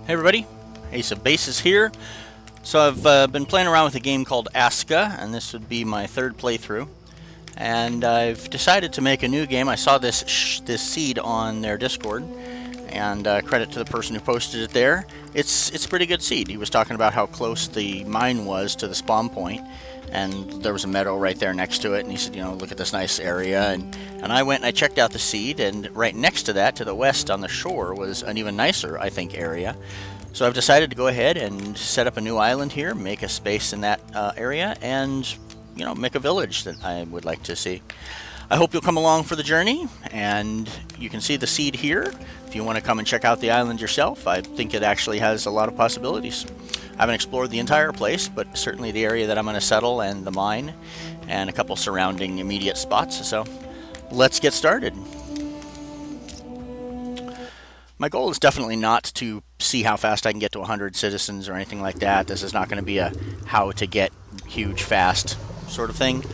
Hey everybody, Ace of Bases here. So I've been playing around with a game called ASKA, and this would be my third playthrough. And I've decided to make a new game. I saw this seed on their Discord, and credit to the person who posted it there. It's a pretty good seed. He was talking about how close the mine was to the spawn point, and there was a meadow right there next to it, and he said, you know, look at this nice area, and I went and I checked out the seed, and right next to that, to the west on the shore, was an even nicer, I think, area. So I've decided to go ahead and set up a new island here, make a space in that area, and, you know, make a village that I would like to see. I hope you'll come along for the journey, and you can see the seed here. If you want to come and check out the island yourself, I think it actually has a lot of possibilities. I haven't explored the entire place, but certainly the area that I'm going to settle and the mine and a couple surrounding immediate spots. So let's get started. My goal is definitely not to see how fast I can get to 100 citizens or anything like that. This is not going to be a how to get huge fast sort of thing.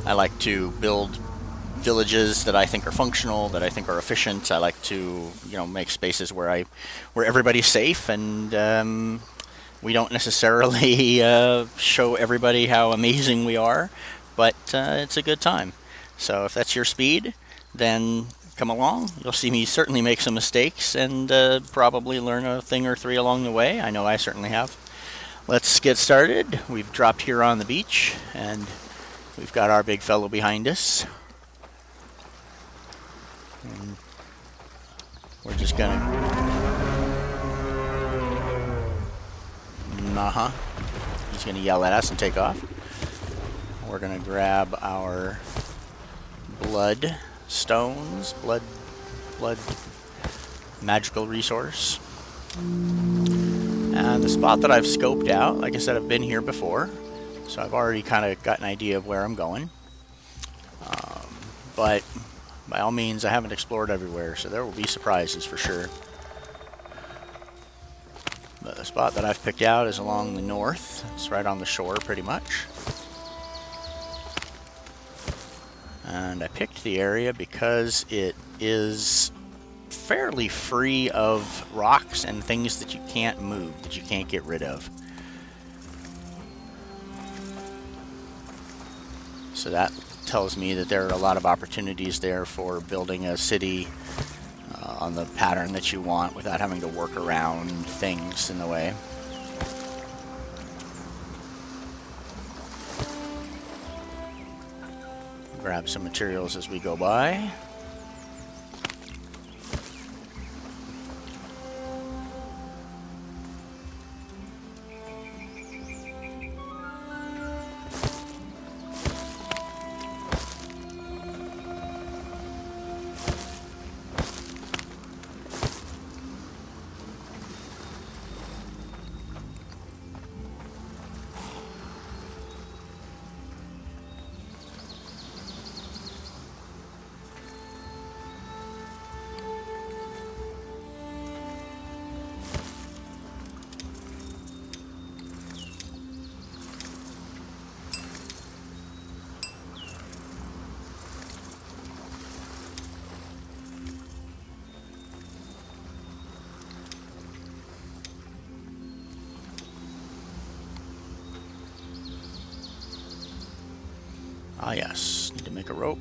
I like to build villages that I think are functional, that I think are efficient. I like to, you know, make spaces where everybody's safe, and we don't necessarily show everybody how amazing we are, but it's a good time. So if that's your speed, then come along. You'll see me certainly make some mistakes and probably learn a thing or three along the way. I know I certainly have. Let's get started. We've dropped here on the beach, and we've got our big fellow behind us. And we're just gonna... He's gonna yell at us and take off. We're gonna grab our blood stones, blood magical resource. And the spot that I've scoped out, like I said, I've been here before, so I've already kind of got an idea of where I'm going. But by all means, I haven't explored everywhere, so there will be surprises for sure. But the spot that I've picked out is along the north. It's right on the shore, pretty much. And I picked the area because it is fairly free of rocks and things that you can't move, that you can't get rid of. So that tells me that there are a lot of opportunities there for building a city on the pattern that you want without having to work around things in the way. Grab some materials as we go by. Ah yes, need to make a rope.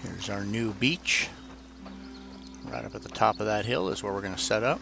Here's our new beach. Right up at the top of that hill is where we're going to set up.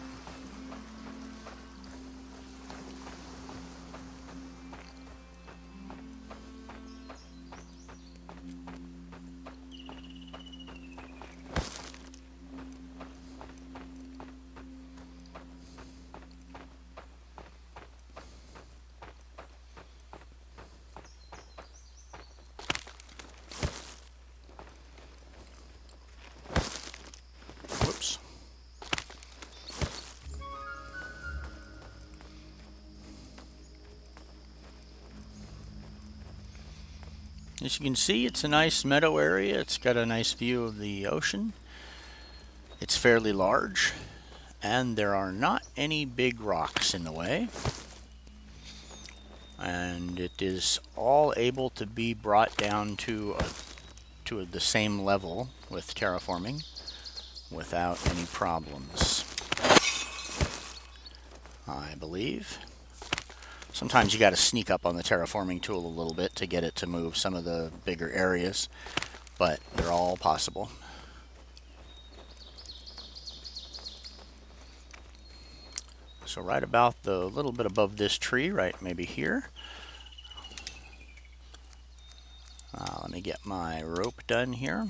As you can see, it's a nice meadow area. It's got a nice view of the ocean. It's fairly large, and there are not any big rocks in the way. And it is all able to be brought down to the same level with terraforming without any problems, I believe. Sometimes you got to sneak up on the terraforming tool a little bit to get it to move some of the bigger areas, but they're all possible. So right about the little bit above this tree, right maybe here. Let me get my rope done here.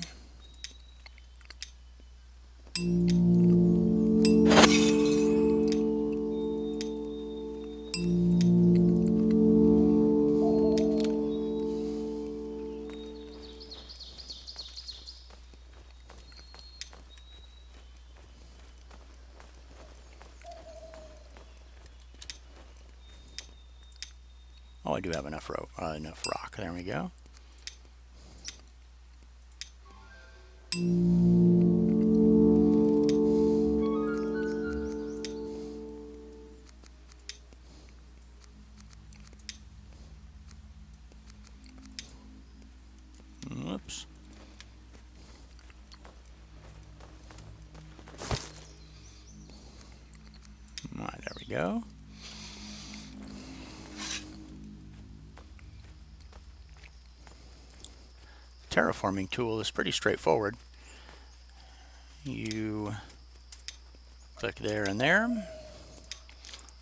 Oh, I do have enough rope, enough rock. There we go. Whoops. All right, there we go. Terraforming tool is pretty straightforward. You click there and there.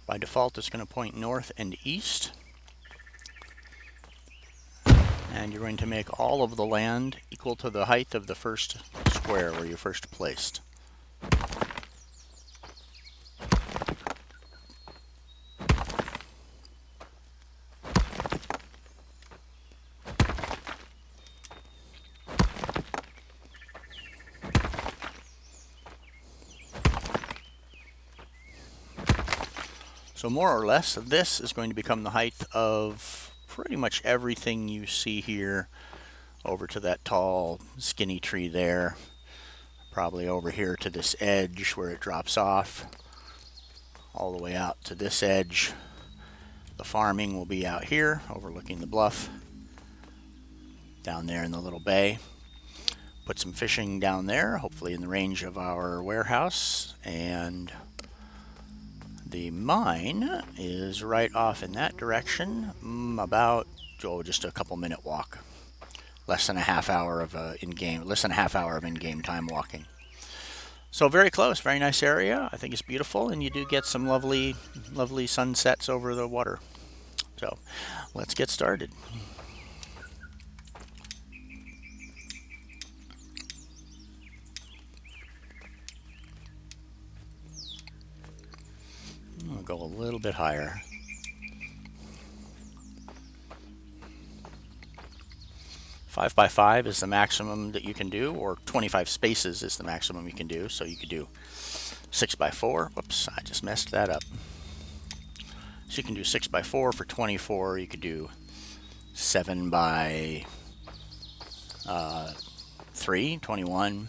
By default, it's going to point north and east. And you're going to make all of the land equal to the height of the first square where you first placed. So more or less, this is going to become the height of pretty much everything you see here, over to that tall, skinny tree there, probably over here to this edge where it drops off, all the way out to this edge. The farming will be out here, overlooking the bluff, down there in the little bay. Put some fishing down there, hopefully in the range of our warehouse, and the mine is right off in that direction, about just a couple minute walk. Less than a half hour of in-game time walking. So very close, very nice area. I think it's beautiful, and you do get some lovely sunsets over the water. So let's get started. I'll go a little bit higher. 5 by 5 is the maximum that you can do, or 25 spaces is the maximum you can do. So you could do 6 by 4. Whoops, I just messed that up. So you can do 6 by 4 for 24. You could do 7 by 3, 21.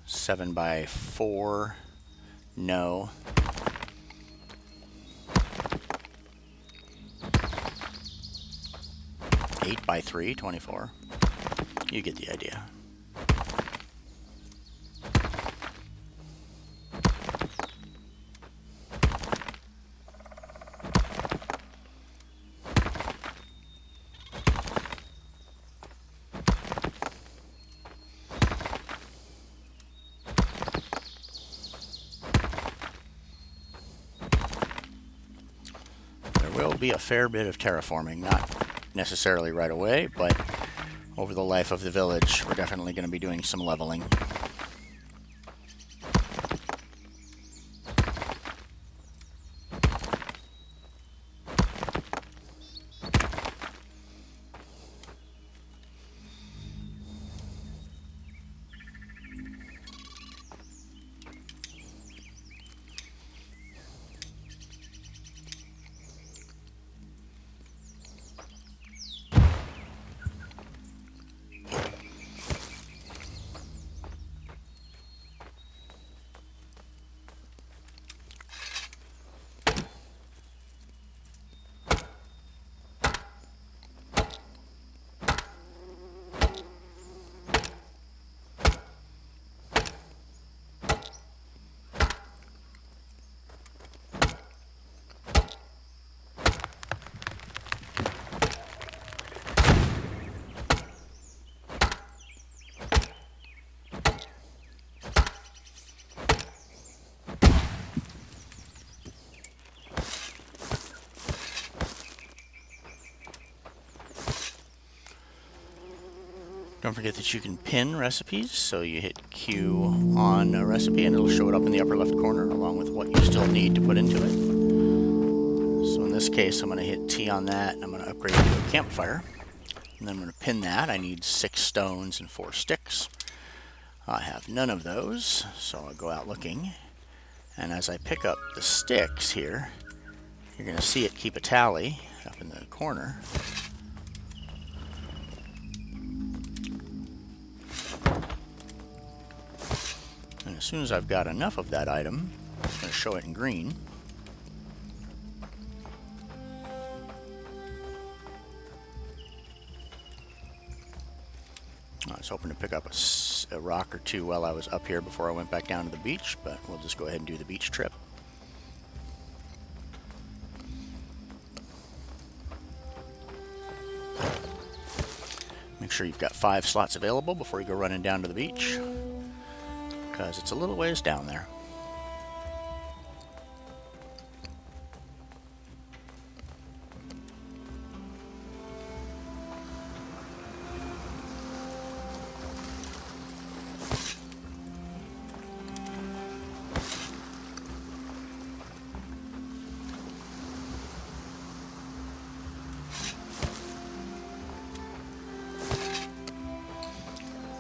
Seven by 4, no. 8 by 3, 24. You get the idea. Will be a fair bit of terraforming, not necessarily right away, but over the life of the village, we're definitely going to be doing some leveling. Don't forget that you can pin recipes, so you hit Q on a recipe and it'll show it up in the upper left corner along with what you still need to put into it. So in this case, I'm going to hit T on that and I'm going to upgrade it to a campfire. And then I'm going to pin that. I need 6 stones and 4 sticks. I have none of those, so I'll go out looking. And as I pick up the sticks here, you're going to see it keep a tally up in the corner. And as soon as I've got enough of that item, I'm going to show it in green. I was hoping to pick up a rock or two while I was up here before I went back down to the beach, but we'll just go ahead and do the beach trip. Make sure you've got 5 slots available before you go running down to the beach, because it's a little ways down there.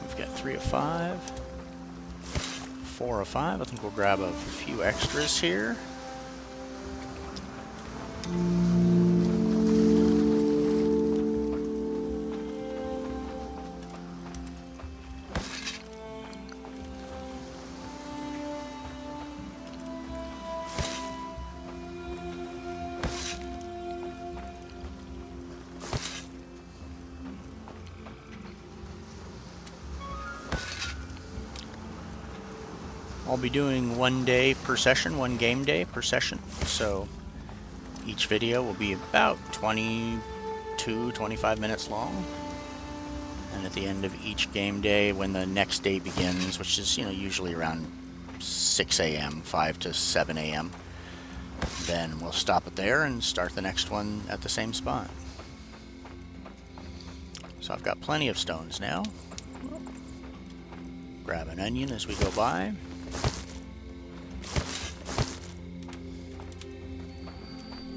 We've got 3 of 5. 4 of 5. I think we'll grab a few extras here. I'll be doing 1 day per session, 1 game day per session, so each video will be about 22-25 minutes long. And at the end of each game day, when the next day begins, which is usually around 6 a.m., 5 to 7 a.m., then we'll stop it there and start the next one at the same spot. So I've got plenty of stones now. Grab an onion as we go by.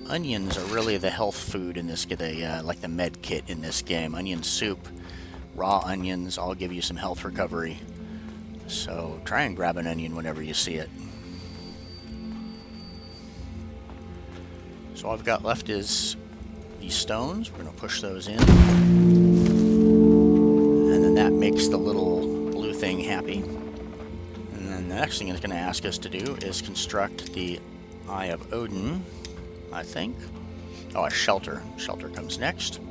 Onions are really the health food in this game, like the med kit in this game. Onion soup, raw onions, all give you some health recovery. So try and grab an onion whenever you see it. So all I've got left is these stones. We're going to push those in. And then that makes the little blue thing happy. And then the next thing it's going to ask us to do is construct the Eye of Odin, I think. Oh, a shelter. Shelter comes next.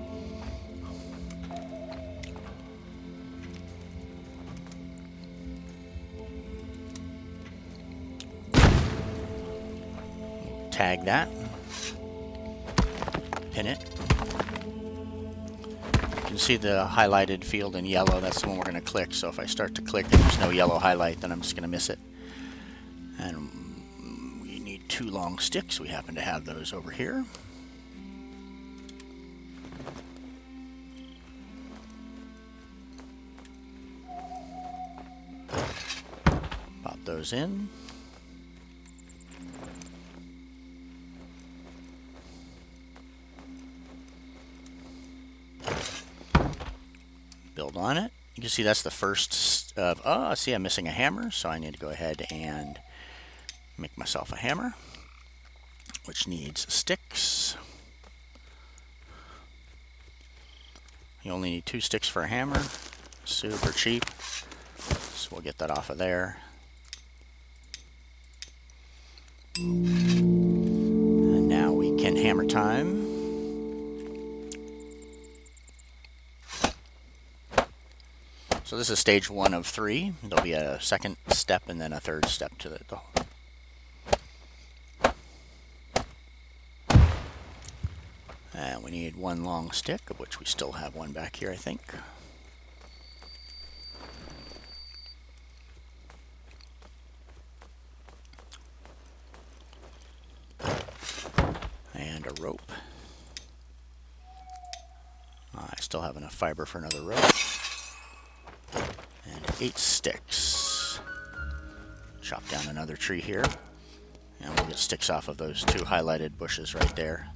Tag that. Pin it. You can see the highlighted field in yellow. That's the one we're going to click. So if I start to click and there's no yellow highlight, then I'm just going to miss it. And 2 long sticks. We happen to have those over here. Pop those in. Build on it. You can see that's the first of, oh, see I'm missing a hammer, so I need to go ahead and make myself a hammer, which needs sticks. You only need 2 sticks for a hammer. Super cheap. So we'll get that off of there. And now we can hammer time. So this is stage 1 of 3. There'll be a second step and then a third step to the and we need 1 long stick, of which we still have 1 back here, I think. And a rope. I still have enough fiber for another rope. 8 sticks. Chop down another tree here. And we'll get sticks off of those 2 highlighted bushes right there.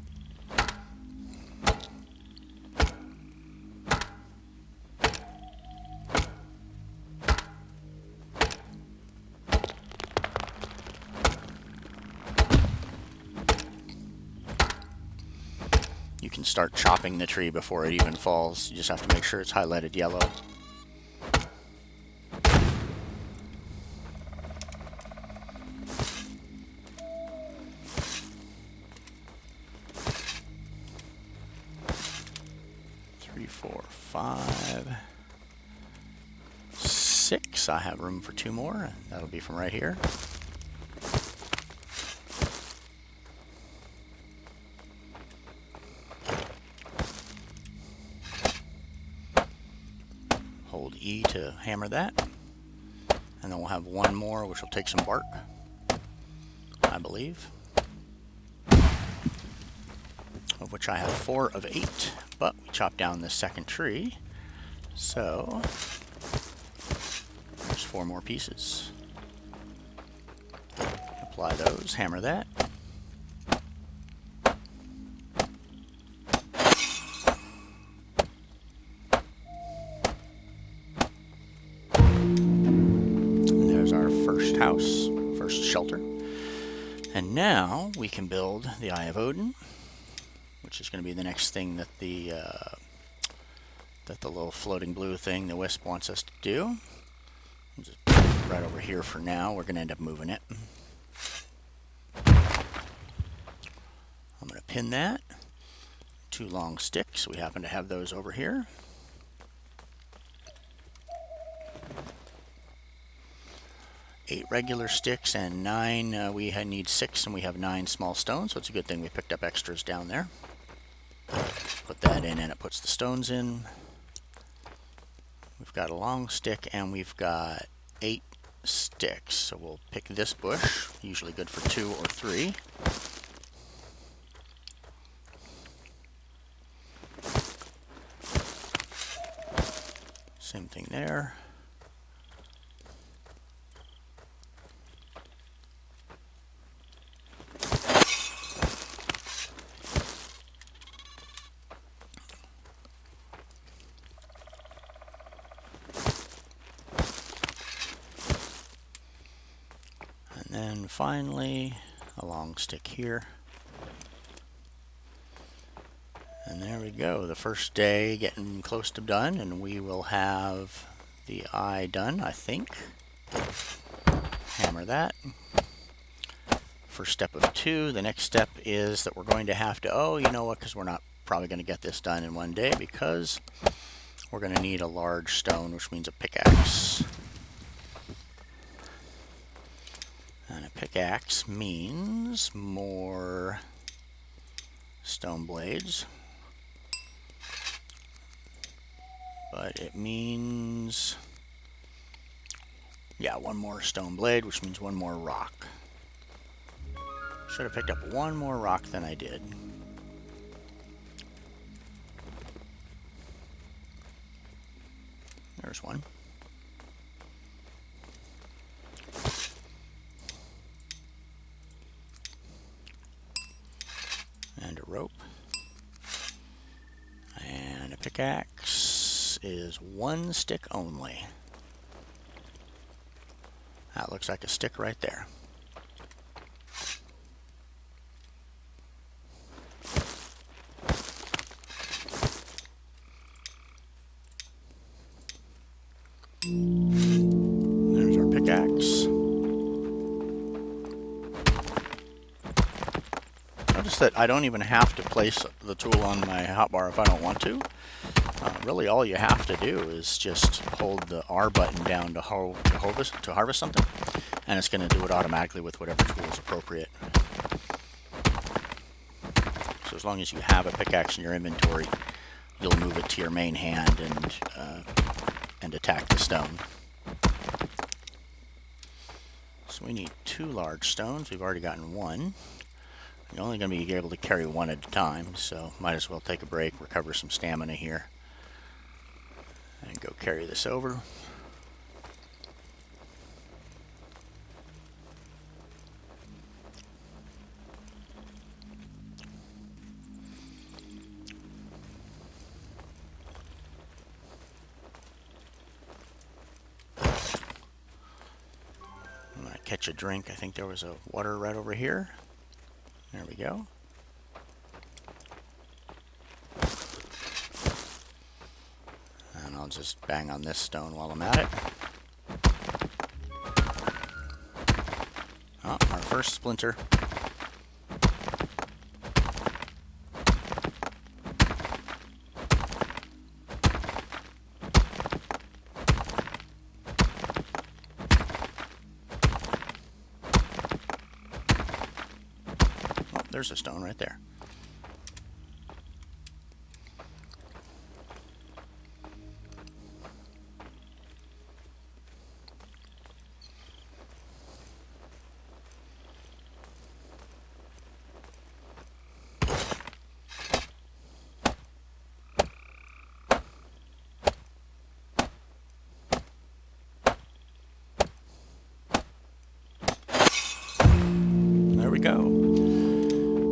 You can start chopping the tree before it even falls. You just have to make sure it's highlighted yellow. Three, 4, 5, 6. I have room for 2 more. That'll be from right here. Hold E to hammer that. And then we'll have 1 more, which will take some bark, I believe. Of which I have 4 of 8. But we chopped down the second tree. So there's 4 more pieces. Apply those, hammer that. House, first shelter. And now we can build the Eye of Odin, which is going to be the next thing that the little floating blue thing, the wisp, wants us to do. Just right over here for now. We're going to end up moving it. I'm going to pin that. 2 long sticks. We happen to have those over here. 8 regular sticks and 9, we need 6 and we have 9 small stones, so it's a good thing we picked up extras down there. Put that in and it puts the stones in. We've got a long stick and we've got 8 sticks, so we'll pick this bush, usually good for 2 or 3. Same thing there. And finally, a long stick here. And there we go. The first day getting close to done, and we will have the eye done, I think. Hammer that. First step of 2. The next step is that we're going to have to, oh, you know what, because we're not probably going to get this done in one day, because we're going to need a large stone, which means a pickaxe. And a pickaxe means more stone blades. But it means, yeah, 1 more stone blade, which means 1 more rock. Should have picked up 1 more rock than I did. There's 1. And a rope. And a pickaxe is 1 stick only. That looks like a stick right there. There's our pickaxe. Notice that I don't even have to place the tool on my hotbar if I don't want to. Really all you have to do is just hold the R button down to harvest something, and it's going to do it automatically with whatever tool is appropriate. So as long as you have a pickaxe in your inventory, you'll move it to your main hand and attack the stone. So we need 2 large stones. We've already gotten 1. You're only going to be able to carry 1 at a time, so might as well take a break, recover some stamina here, and go carry this over. catch a drink. I think there was a water right over here. There we go. And I'll just bang on this stone while I'm at it. Oh, our first splinter. Oh, there's a stone right there. There we go.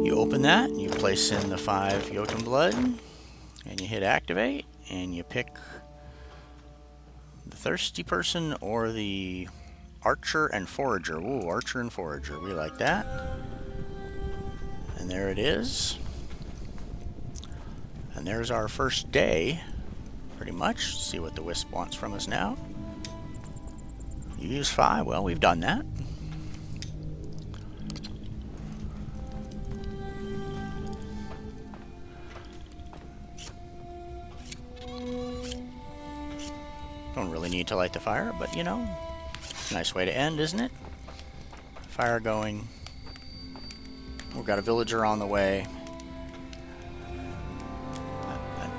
You open that, and you place in the 5 Jotun blood, and you hit activate, and you pick the thirsty person or the archer and forager. Ooh, archer and forager. We like that. And there it is. And there's our first day, pretty much. See what the wisp wants from us now. You use 5. Well, we've done that. Don't really need to light the fire, but you know, nice way to end, isn't it? Fire going. We've got a villager on the way.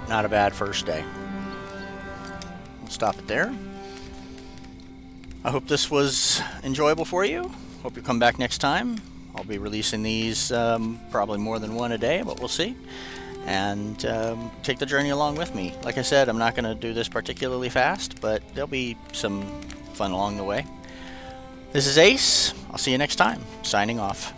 Not a bad first day. We'll stop it there. I hope this was enjoyable for you. Hope you come back next time. I'll be releasing these probably more than one a day, but we'll see. And take the journey along with me. Like I said, I'm not going to do this particularly fast, but there'll be some fun along the way. This is Ace. I'll see you next time. Signing off.